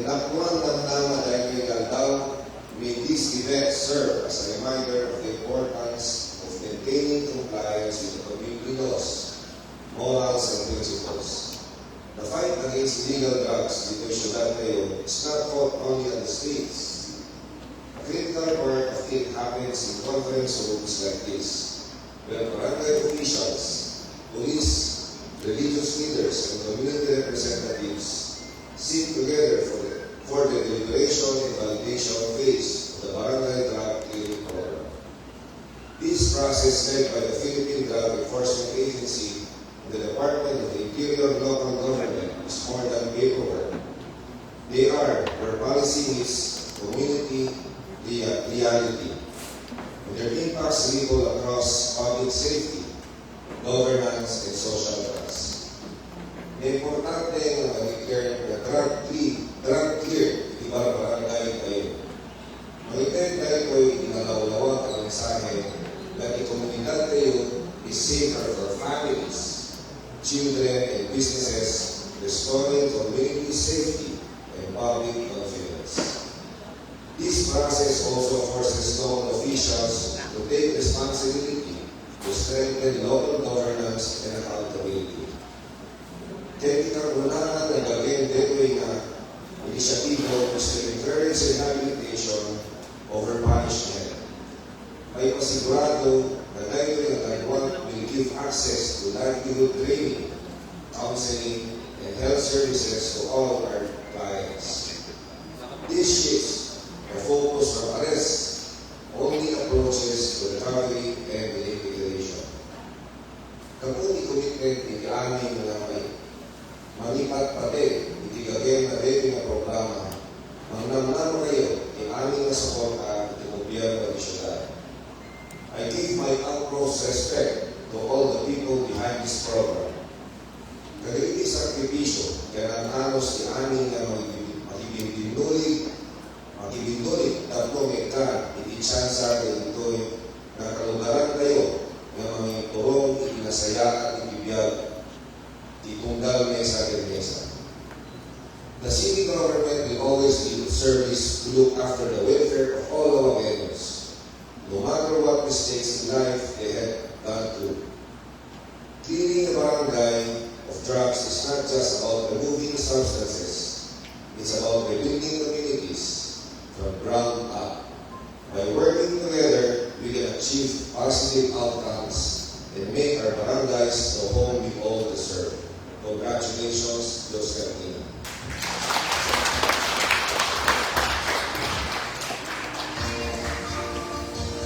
Tinakbuhan ng nama dahil may Galdao, may this event serve as a reminder of the importance of maintaining compliance with the community laws, morals, and principles. The fight against illegal drugs dito sa Ciudad Mayor is not fought only on the streets. A critical part of it happens in conference rooms like this, where barangay officials, police, religious leaders, and community representatives sit together for the deliberation and validation phase of the Barangay Drug Clearing Program. This process led by the Philippine Drug Enforcement Agency and the Department of the Interior Local Government is more than paperwork. They are where policy meets community reality, and their impacts ripple across public safety, governance, and social trust. May importante na mag-declare na drug clear, iba barangay kayo. Mag-declare tayo ko'y inalawlawang ang mensahe na ikomunidad kayo is safer for families, children, and businesses, restoring community safety and public confidence. This process also forces local officials to take responsibility to strengthen local governance and accountability. Kaya kinaunahan ng Bagay Gateway na inisyatibo is to encourage rehabilitation over punishment. May pasigurado na Gateway na Taiwan will give access to livelihood training, counseling, and health services to all our clients. This shifts the focus from arrest only approaches to recovery and rehabilitation. Kamuti commitment ni aming na may manipat pati itigagay na ready na programa mangnamnam kayo ni aming na suporta at gobyerno ng syudad. I give my utmost respect to all the people behind this program. Kagawin sakripisyo kaya nananos ni aming na makibindulit tatlong hektar ititsansa ng ito'y nakalugaran kayo na mga turong itinasaya at ibibiyag itunggal mesa del mesa. The city government will always be in service to look after the welfare of all our vendors, no matter what mistakes in life they have gone through. Clearing the barangay of drugs is not just about removing